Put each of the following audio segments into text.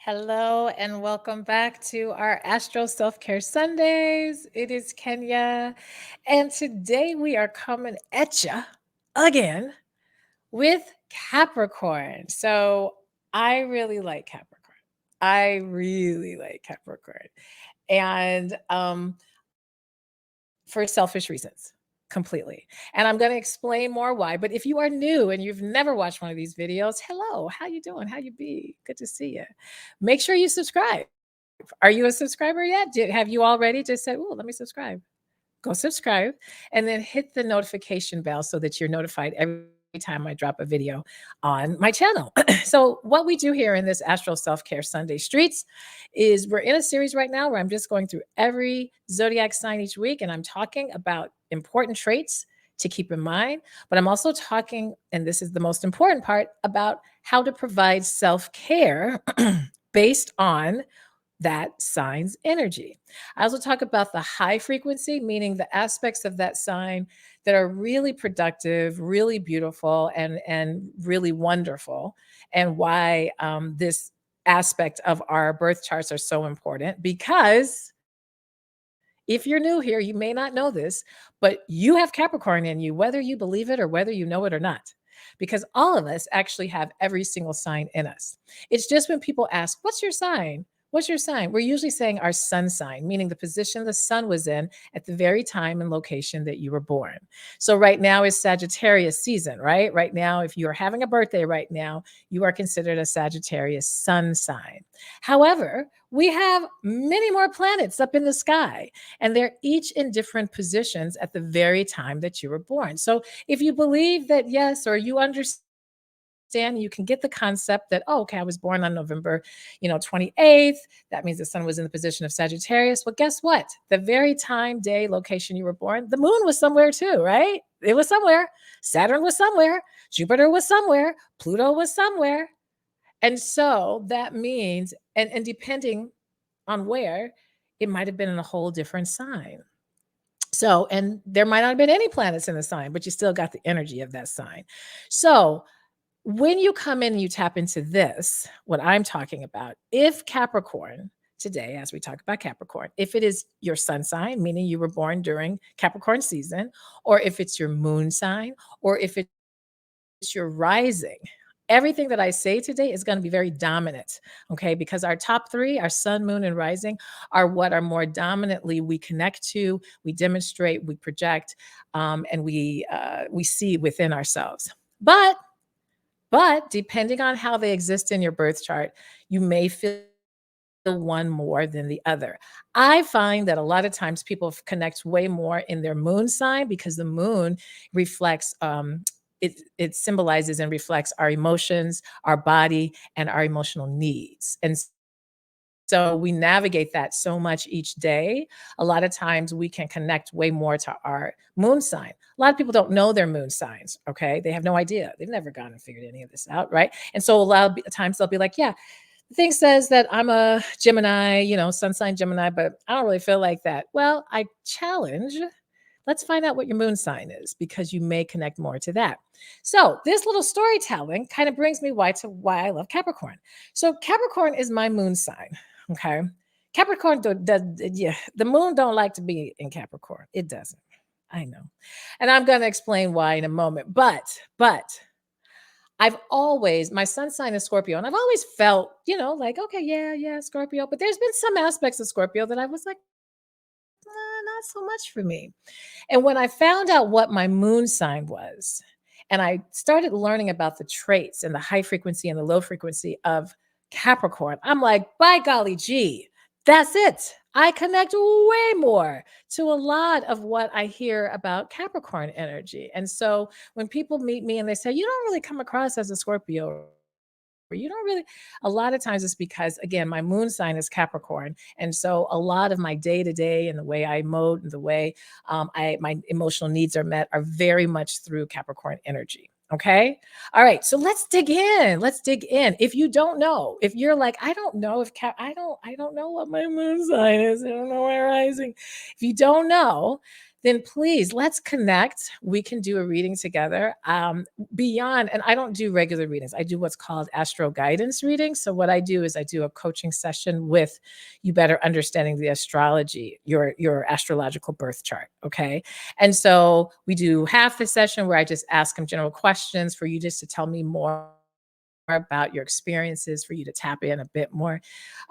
Hello and welcome back to our Astro Self Care Sundays. It is Kenya, and today we are coming at you again with Capricorn. So, I really like Capricorn. I really like Capricorn. And for selfish reasons completely. And I'm going to explain more why. But if you are new and you've never watched one of these videos, hello, how you doing? How you be? Good to see you. Make sure you subscribe. Are you a subscriber yet? Have you already just said, oh, let me subscribe? Go subscribe and then hit the notification bell so that you're notified every time I drop a video on my channel. So, what we do here in this Astro Self Care Sunday Streets is we're in a series right now where I'm just going through every zodiac sign each week and I'm talking about important traits to keep in mind. But I'm also talking, and this is the most important part, about how to provide self care based on that sign's energy. I also talk about the high frequency, meaning the aspects of that sign that are really productive, really beautiful, and really wonderful, and why this aspect of our birth charts are so important. Because if you're new here, you may not know this, but you have Capricorn in you, whether you believe it or whether you know it or not. Because all of us actually have every single sign in us. It's just when people ask, what's your sign? What's your sign? We're usually saying our sun sign, meaning the position the sun was in at the very time and location that you were born. So, right now is Sagittarius season, right? Right now, if you are having a birthday right now, you are considered a Sagittarius sun sign. However, we have many more planets up in the sky, and they're each in different positions at the very time that you were born. So, if you believe that, yes, or you understand, you can get the concept that, oh, okay, I was born on November, 28th. That means the sun was in the position of Sagittarius. Well, guess what? The very time, day, location you were born, the moon was somewhere too, right? It was somewhere. Saturn was somewhere. Jupiter was somewhere. Pluto was somewhere. And so that means, and depending on where, it might have been in a whole different sign. So, and there might not have been any planets in the sign, but you still got the energy of that sign. So, when you come in and you tap into this, what I'm talking about, if Capricorn today, as we talk about Capricorn, if it is your sun sign, meaning you were born during Capricorn season, or if it's your moon sign, or if it's your rising, everything that I say today is going to be very dominant, okay? Because our top three, our sun, moon, and rising, are what are more dominantly we connect to, we demonstrate, we project, and we see within ourselves. But depending on how they exist in your birth chart, you may feel one more than the other. I find that a lot of times people connect way more in their moon sign because the moon reflects it symbolizes and reflects our emotions, our body, and our emotional needs. And so we navigate that so much each day. A lot of times we can connect way more to our moon sign. A lot of people don't know their moon signs, okay? They have no idea. They've never gone and figured any of this out, right? And so a lot of times they'll be like, yeah, the thing says that I'm a Gemini, sun sign Gemini, but I don't really feel like that. Well, I challenge. Let's find out what your moon sign is because you may connect more to that. So, this little storytelling kind of brings me why I love Capricorn. So, Capricorn is my moon sign. Okay. Capricorn does, yeah, the moon don't like to be in Capricorn. It doesn't. I know. And I'm going to explain why in a moment. But I've always, my sun sign is Scorpio, and I've always felt, like, okay, yeah, Scorpio. But there's been some aspects of Scorpio that I was like, not so much for me. And when I found out what my moon sign was, and I started learning about the traits and the high frequency and the low frequency of Capricorn, I'm like, by golly gee, that's it. I connect way more to a lot of what I hear about Capricorn energy. And so when people meet me and they say, you don't really come across as a Scorpio, or you don't really, a lot of times it's because, again, my moon sign is Capricorn. And so a lot of my day to day and the way I emote and the way my emotional needs are met are very much through Capricorn energy. Okay. All right. So let's dig in. Let's dig in. If you don't know, if you're like, I don't know if I don't know what my moon sign is. I don't know my rising. If you don't know, then please let's connect. We can do a reading together. Beyond, and I don't do regular readings. I do what's called astro guidance readings. So what I do is I do a coaching session with you better understanding the astrology, your astrological birth chart. Okay. And so we do half the session where I just ask them general questions for you just to tell me more about your experiences, for you to tap in a bit more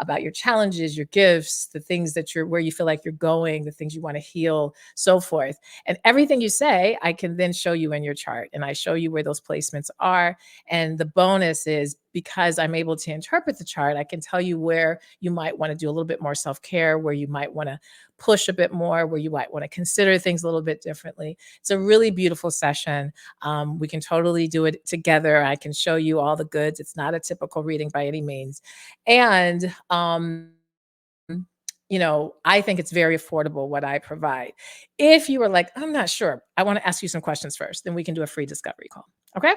about your challenges, your gifts, the things that you're where you feel like you're going, the things you want to heal, so forth. And everything you say, I can then show you in your chart and I show you where those placements are. And the bonus is because I'm able to interpret the chart, I can tell you where you might want to do a little bit more self-care, where you might want to push a bit more, where you might want to consider things a little bit differently. It's a really beautiful session. We can totally do it together. I can show you all the goods. It's not a typical reading by any means. And, I think it's very affordable what I provide. If you were like, I'm not sure, I want to ask you some questions first, then we can do a free discovery call. Okay.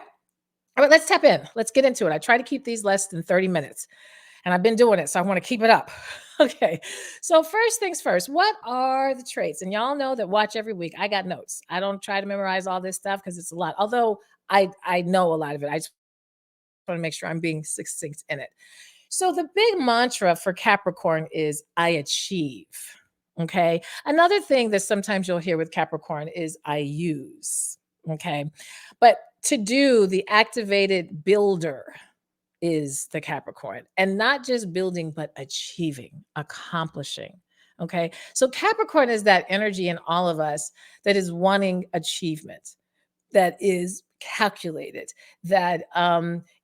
All right, let's tap in. Let's get into it. I try to keep these less than 30 minutes and I've been doing it, so I want to keep it up. Okay. So first things first, what are the traits? And y'all know that watch every week. I got notes. I don't try to memorize all this stuff because it's a lot. Although I know a lot of it. I just want to make sure I'm being succinct in it. So the big mantra for Capricorn is I achieve. Okay. Another thing that sometimes you'll hear with Capricorn is I use. Okay. But to do the activated builder is the Capricorn, and not just building, but achieving, accomplishing. Okay. So Capricorn is that energy in all of us that is wanting achievement, that is calculated, that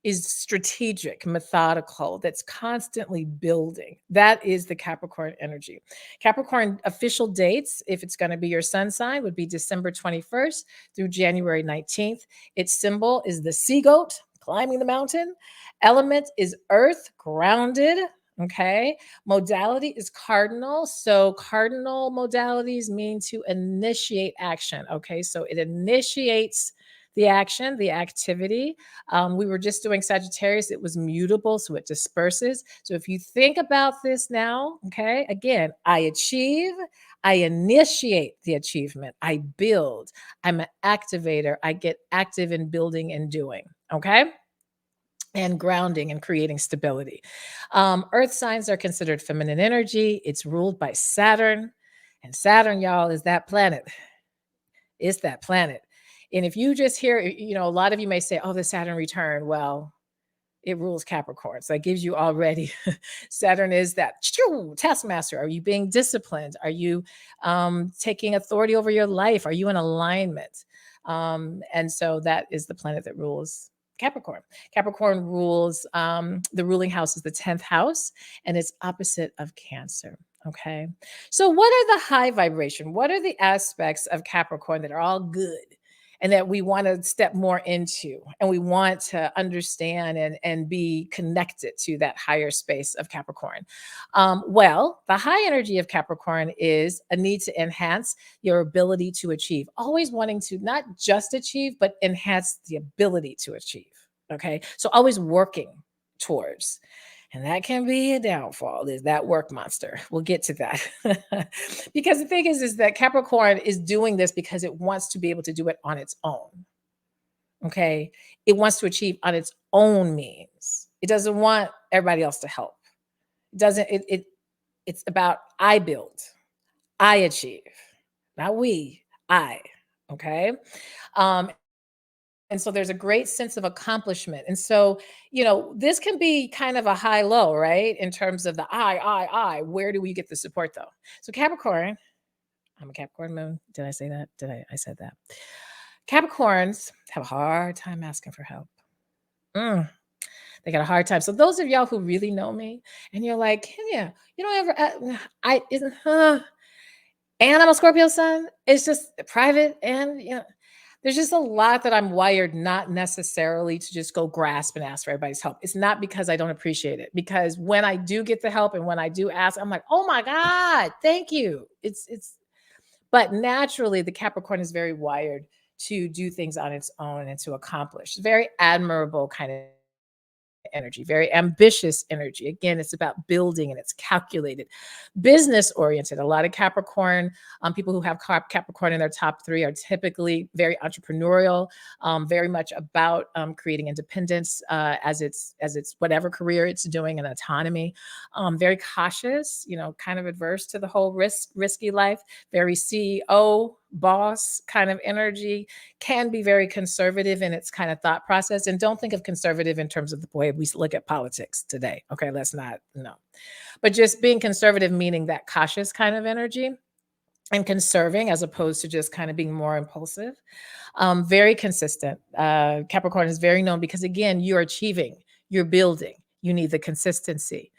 is strategic, methodical, that's constantly building. That is the Capricorn energy. Capricorn official dates, if it's going to be your sun sign, would be December 21st through January 19th. Its symbol is the sea goat climbing the mountain. Element is earth, grounded. Okay. Modality is cardinal. So cardinal modalities mean to initiate action. Okay. So it initiates the action, the activity. We were just doing Sagittarius. It was mutable. So it disperses. So if you think about this now, okay, again, I achieve, I initiate the achievement, I build, I'm an activator, I get active in building and doing. Okay, and grounding and creating stability. Earth signs are considered feminine energy. It's ruled by Saturn. And Saturn, y'all, is that planet. It's that planet. And if you just hear, a lot of you may say, oh, the Saturn return. Well, it rules Capricorn. So that gives you already Saturn is that taskmaster. Are you being disciplined? Are you taking authority over your life? Are you in alignment? And so that is the planet that rules Capricorn. Capricorn rules, the ruling house is the 10th house, and it's opposite of Cancer. Okay. So, what are the high vibration? What are the aspects of Capricorn that are all good and that we want to step more into and we want to understand and be connected to that higher space of Capricorn? Well, the high energy of Capricorn is a need to enhance your ability to achieve, always wanting to not just achieve, but enhance the ability to achieve. Okay. So, always working towards. And that can be a downfall, is that work monster. We'll get to that. Because the thing is that Capricorn is doing this because it wants to be able to do it on its own. Okay. It wants to achieve on its own means. It doesn't want everybody else to help. It doesn't, it's about I build, I achieve, not we, I. Okay. Um, and so there's a great sense of accomplishment. And so, this can be kind of a high low, right? In terms of the I. Where do we get the support though? So Capricorn, I'm a Capricorn moon. Did I say that? I said that. Capricorns have a hard time asking for help. They got a hard time. So those of y'all who really know me and you're like, Kenya, you don't ever, I isn't, and I'm a Scorpio sun. It's just private and, there's just a lot that I'm wired not necessarily to just go grasp and ask for everybody's help. It's not because I don't appreciate it, because when I do get the help and when I do ask, I'm like, oh my God, thank you. But naturally the Capricorn is very wired to do things on its own and to accomplish. Very admirable kind of energy, very ambitious energy. Again, it's about building and it's calculated, business oriented. A lot of Capricorn, people who have Capricorn in their top three are typically very entrepreneurial, very much about creating independence as it's whatever career it's doing and autonomy. Very cautious, kind of adverse to the whole risky life. Very CEO boss kind of energy, can be very conservative in its kind of thought process. And don't think of conservative in terms of the way we look at politics today. Okay, let's not, no. But just being conservative, meaning that cautious kind of energy and conserving as opposed to just kind of being more impulsive. Very consistent. Capricorn is very known because, again, you're achieving, you're building. You need the consistency.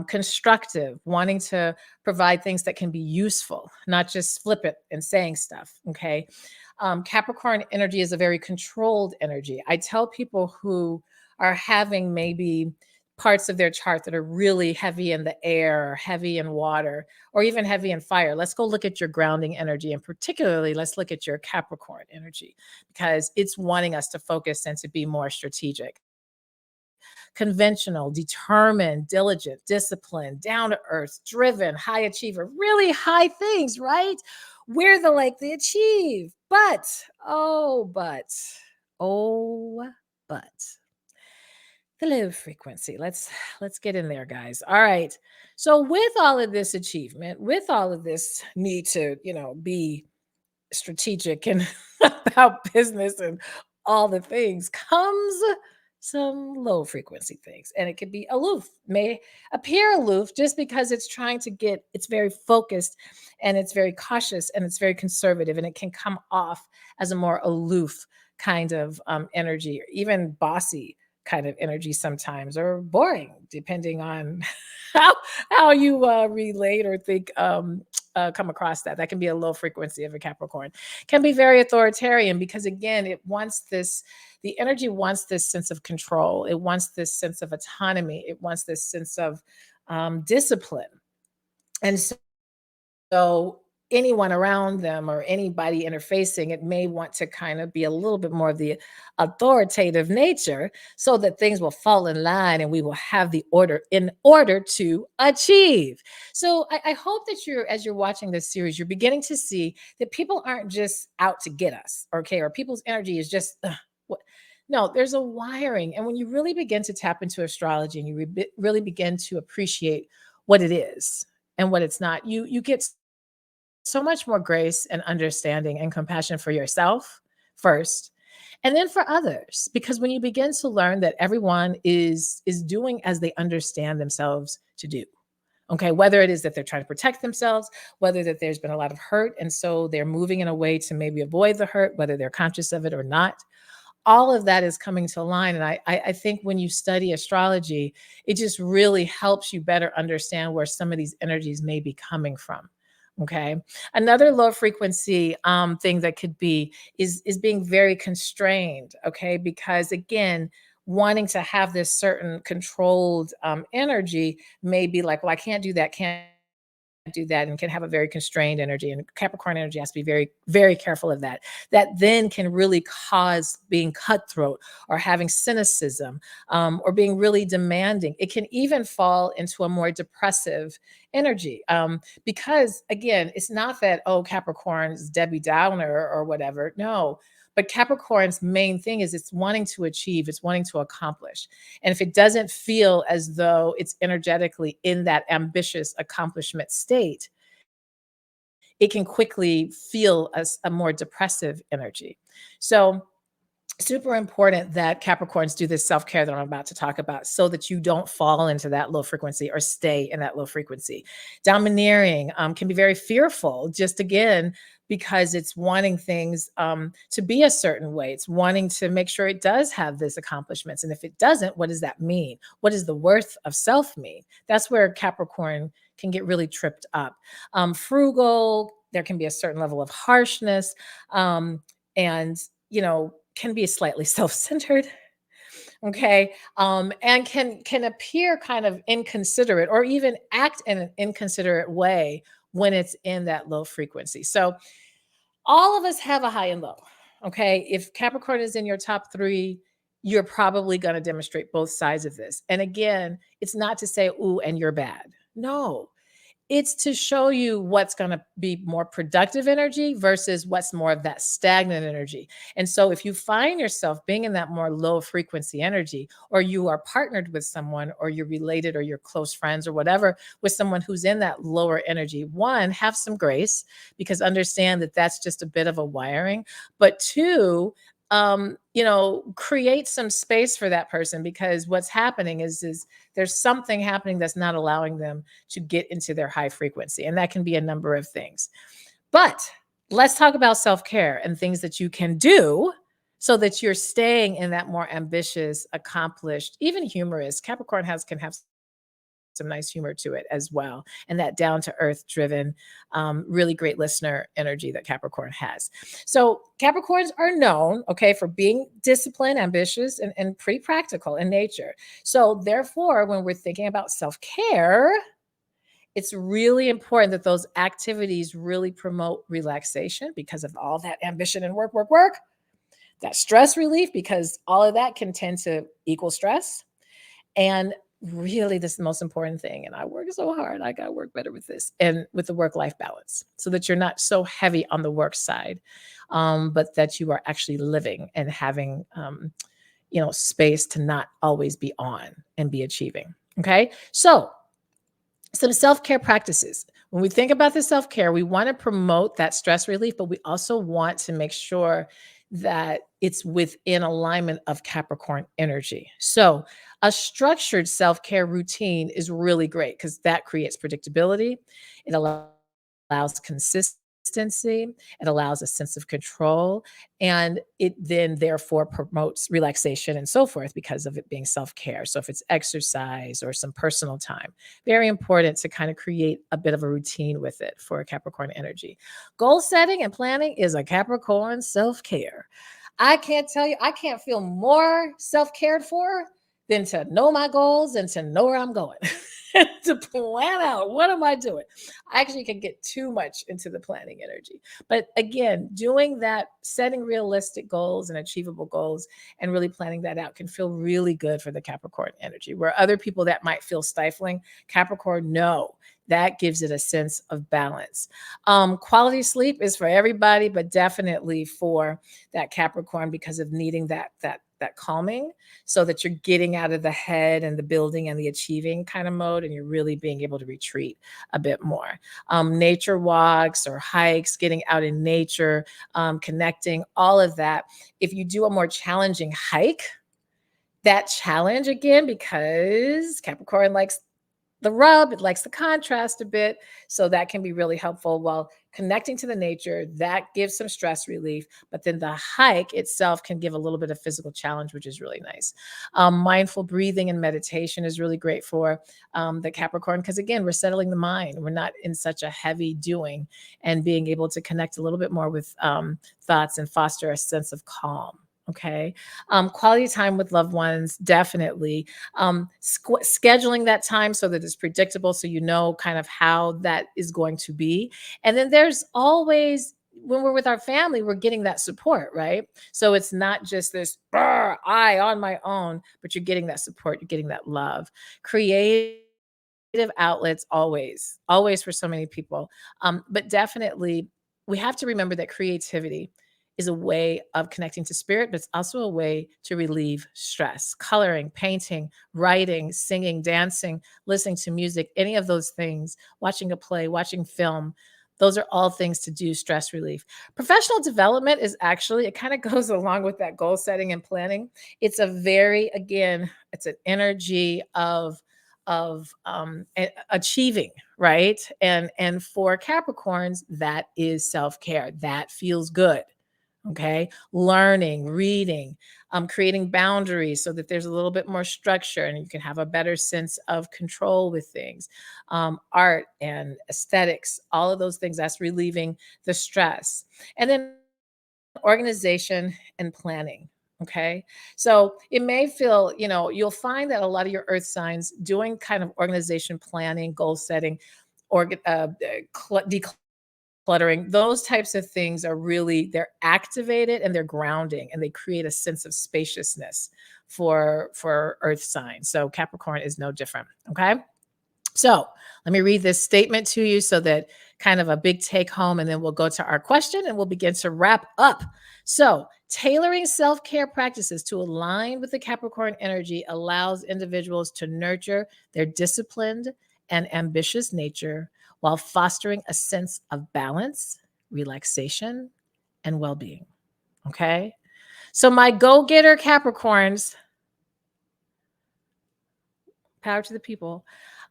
Constructive, wanting to provide things that can be useful, not just flip it and saying stuff. Okay. Capricorn energy is a very controlled energy. I tell people who are having maybe parts of their chart that are really heavy in the air, or heavy in water, or even heavy in fire. Let's go look at your grounding energy. And particularly, let's look at your Capricorn energy because it's wanting us to focus and to be more strategic. Conventional, determined, diligent, disciplined, down to earth, driven, high achiever, really high things, right? We're the achieve. Oh, but the low frequency. Let's get in there, guys. All right. So with all of this achievement, with all of this need to, be strategic and about business and all the things comes some low frequency things. And it could be aloof, may appear aloof just because it's very focused and it's very cautious and it's very conservative and it can come off as a more aloof kind of energy, or even bossy kind of energy sometimes, or boring, depending on how how you relate or think come across that. That can be a low frequency of a Capricorn. Can be very authoritarian because again, the energy wants this sense of control. It wants this sense of autonomy. It wants this sense of discipline. And so anyone around them or anybody interfacing, it may want to kind of be a little bit more of the authoritative nature so that things will fall in line and we will have the order in order to achieve. So I hope that as you're watching this series, you're beginning to see that people aren't just out to get us, okay? Or people's energy is just, what? No, there's a wiring. And when you really begin to tap into astrology and you really begin to appreciate what it is and what it's not, you get so much more grace and understanding and compassion for yourself first and then for others, because when you begin to learn that everyone is doing as they understand themselves to do, okay, whether it is that they're trying to protect themselves, whether that there's been a lot of hurt and so they're moving in a way to maybe avoid the hurt, whether they're conscious of it or not, all of that is coming to line. And I think when you study astrology, it just really helps you better understand where some of these energies may be coming from. Okay. Another low frequency thing that could be is being very constrained. Okay. Because again, wanting to have this certain controlled energy may be like, well, I can't do that, can't do that, and can have a very constrained energy. And Capricorn energy has to be very, very careful of that. That then can really cause being cutthroat or having cynicism or being really demanding. It can even fall into a more depressive energy because, again, it's not that, oh, Capricorn's Debbie Downer or whatever. No. But Capricorn's main thing is it's wanting to achieve, it's wanting to accomplish. And if it doesn't feel as though it's energetically in that ambitious accomplishment state, it can quickly feel as a more depressive energy. So super important that Capricorns do this self-care that I'm about to talk about so that you don't fall into that low frequency or stay in that low frequency. Domineering can be very fearful, just again, because it's wanting things to be a certain way. It's wanting to make sure it does have this accomplishments. And if it doesn't, what does that mean? What does the worth of self mean? That's where Capricorn can get really tripped up. Frugal, there can be a certain level of harshness and, can be slightly self-centered, okay, and can appear kind of inconsiderate or even act in an inconsiderate way when it's in that low frequency. So all of us have a high and low, okay? If Capricorn is in your top three, you're probably going to demonstrate both sides of this. And again, it's not to say, ooh, and you're bad. No, it's to show you what's gonna be more productive energy versus what's more of that stagnant energy. And so if you find yourself being in that more low frequency energy, or you are partnered with someone, or you're related, or you're close friends, or whatever, with someone who's in that lower energy, one, have some grace because understand that that's just a bit of a wiring. But two, create some space for that person because what's happening is there's something happening that's not allowing them to get into their high frequency. And that can be a number of things. But let's talk about self care and things that you can do so that you're staying in that more ambitious, accomplished, even humorous. Capricorn can have some nice humor to it as well. And that down to earth driven, really great listener energy that Capricorn has. So Capricorns are known, okay, for being disciplined, ambitious, and pretty practical in nature. So therefore, when we're thinking about self care, it's really important that those activities really promote relaxation because of all that ambition and work, work, work, that stress relief, because all of that can tend to equal stress. And really, this is the most important thing. And I work so hard. I got to work better with this and with the work life balance so that you're not so heavy on the work side, but that you are actually living and having, space to not always be on and be achieving. Okay. So, some self care practices. When we think about the self care, we want to promote that stress relief, but we also want to make sure that it's within alignment of Capricorn energy. So, a structured self care routine is really great because that creates predictability. It allows consistency. It allows a sense of control. And it then, therefore, promotes relaxation and so forth because of it being self care. So, if it's exercise or some personal time, very important to kind of create a bit of a routine with it for Capricorn energy. Goal setting and planning is a Capricorn self care. I can't tell you, I can't feel more self cared for than to know my goals and to know where I'm going. To plan out what am I doing. I actually can get too much into the planning energy. But again, doing that, setting realistic goals and achievable goals and really planning that out can feel really good for the Capricorn energy. Where other people that might feel stifling, Capricorn, no, that gives it a sense of balance. Quality sleep is for everybody, but definitely for that Capricorn because of needing that calming so that you're getting out of the head and the building and the achieving kind of mode and you're really being able to retreat a bit more. Nature walks or hikes, getting out in nature, connecting, all of that. If you do a more challenging hike, that challenge again, because Capricorn likes the rub, it likes the contrast a bit. So that can be really helpful while connecting to the nature. That gives some stress relief, but then the hike itself can give a little bit of physical challenge, which is really nice. Mindful breathing and meditation is really great for the Capricorn because, again, we're settling the mind. We're not in such a heavy doing and being able to connect a little bit more with thoughts and foster a sense of calm. Okay. Quality time with loved ones, definitely scheduling that time so that it's predictable so you know kind of how that is going to be. And then there's always when we're with our family, we're getting that support, right? So it's not just this I on my own, but you're getting that support, you're getting that love. Creative outlets always for so many people. But definitely we have to remember that creativity is a way of connecting to spirit, but it's also a way to relieve stress. Coloring, painting, writing, singing, dancing, listening to music, any of those things, watching a play, watching film. Those are all things to do stress relief. Professional development is actually, it kind of goes along with that goal setting and planning. It's a very, again, it's an energy of achieving, right? And for Capricorns, that is self-care. That feels good. Okay. Learning, reading, creating boundaries so that there's a little bit more structure and you can have a better sense of control with things. Art and aesthetics, all of those things, that's relieving the stress. And then organization and planning. Okay. So it may feel, you'll find that a lot of your earth signs doing kind of organization, planning, goal setting, or cluttering, those types of things are really, they're activated and they're grounding and they create a sense of spaciousness for earth signs. So Capricorn is no different. Okay. So let me read this statement to you so that kind of a big take home, and then we'll go to our question and we'll begin to wrap up. So, tailoring self care practices to align with the Capricorn energy allows individuals to nurture their disciplined and ambitious nature while fostering a sense of balance, relaxation, and well being. Okay. So, my go getter Capricorns, power to the people.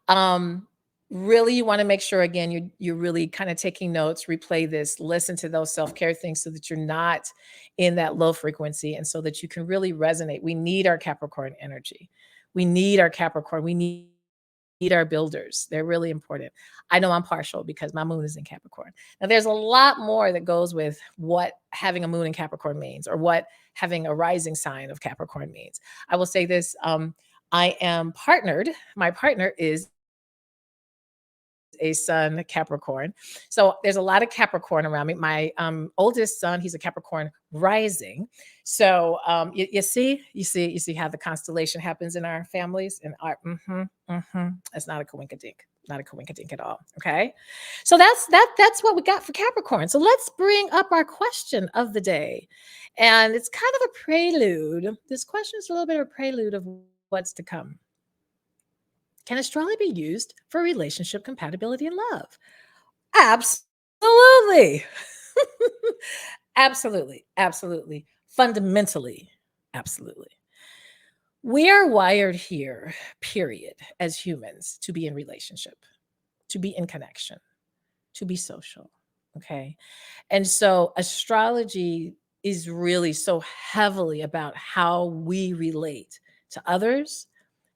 Um, Really, you want to make sure again you're really kind of taking notes, replay this, listen to those self-care things so that you're not in that low frequency and so that you can really resonate. We need our Capricorn energy. We need our Capricorn. We need our builders. They're really important. I know I'm partial because my moon is in Capricorn. Now there's a lot more that goes with what having a moon in Capricorn means or what having a rising sign of Capricorn means. I will say this, I am partnered. My partner is a son Capricorn. So there's a lot of Capricorn around me. My oldest son, he's a Capricorn rising. So you see how the constellation happens in our families and our It's not a coinkydink. Not a coinkydink at all. Okay. So that's what we got for Capricorn. So let's bring up our question of the day. And it's kind of a prelude. This question is a little bit of a prelude of what's to come. Can astrology be used for relationship compatibility and love? Absolutely. Absolutely. Absolutely. Fundamentally, absolutely. We are wired here, period, as humans to be in relationship, to be in connection, to be social. Okay. And so astrology is really so heavily about how we relate to others,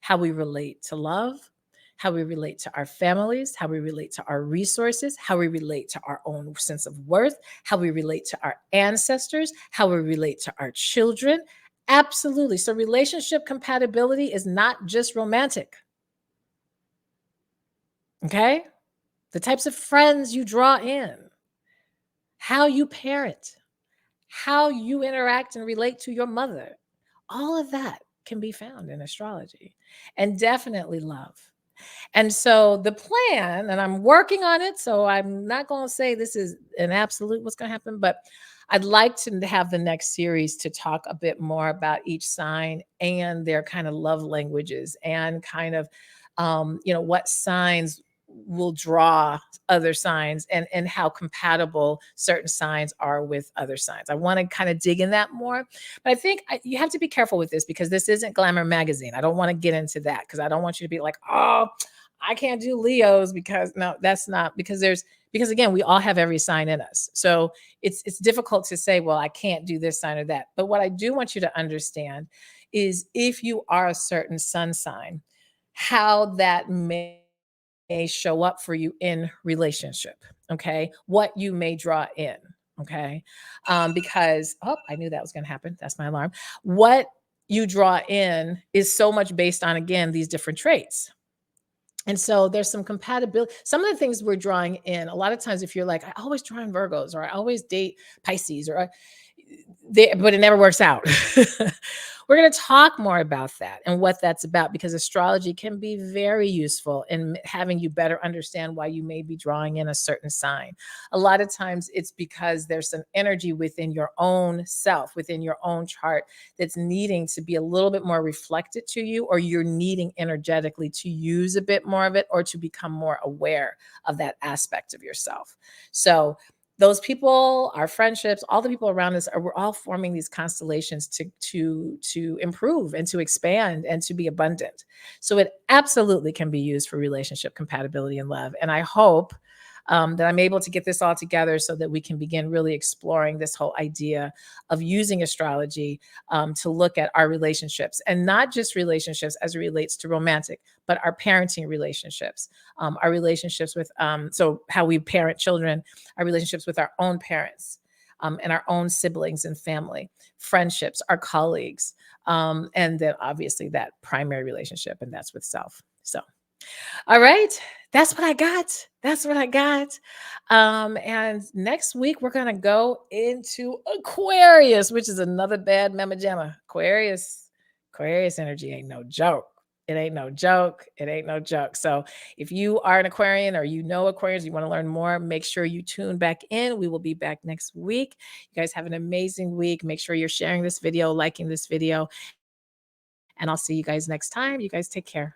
how we relate to love, how we relate to our families, how we relate to our resources, how we relate to our own sense of worth, how we relate to our ancestors, how we relate to our children. Absolutely. So relationship compatibility is not just romantic. Okay. The types of friends you draw in, how you parent, how you interact and relate to your mother. All of that can be found in astrology and definitely love. And so the plan, and I'm working on it, so I'm not going to say this is an absolute what's going to happen, but I'd like to have the next series to talk a bit more about each sign and their kind of love languages and kind of, what signs will draw other signs and how compatible certain signs are with other signs. I want to kind of dig in that more, but I think you have to be careful with this because this isn't Glamour magazine. I don't want to get into that because I don't want you to be like, oh, I can't do Leos because no, that's not because again, we all have every sign in us. So it's difficult to say, well, I can't do this sign or that. But what I do want you to understand is if you are a certain sun sign, how that may show up for you in relationship. Okay. What you may draw in. Okay. Because I knew that was going to happen. That's my alarm. What you draw in is so much based on, again, these different traits. And so there's some compatibility. Some of the things we're drawing in, a lot of times, if you're like, I always draw in Virgos or I always date Pisces but it never works out. We're going to talk more about that and what that's about because astrology can be very useful in having you better understand why you may be drawing in a certain sign. A lot of times it's because there's some energy within your own self, within your own chart that's needing to be a little bit more reflected to you, or you're needing energetically to use a bit more of it or to become more aware of that aspect of yourself. So those people, our friendships, all the people around us we're all forming these constellations to improve and to expand and to be abundant. So it absolutely can be used for relationship compatibility and love. And I hope that I'm able to get this all together so that we can begin really exploring this whole idea of using astrology to look at our relationships and not just relationships as it relates to romantic, but our parenting relationships, our relationships with, so how we parent children, our relationships with our own parents. And our own siblings and family, friendships, our colleagues, and then obviously that primary relationship, and that's with self. So All right. That's what I got. That's what I got. And next week we're gonna go into Aquarius, which is another bad mama jamma. Aquarius energy ain't no joke. It ain't no joke. It ain't no joke. So if you are an Aquarian or you know Aquarians, you want to learn more, make sure you tune back in. We will be back next week. You guys have an amazing week. Make sure you're sharing this video, liking this video, and I'll see you guys next time. You guys take care.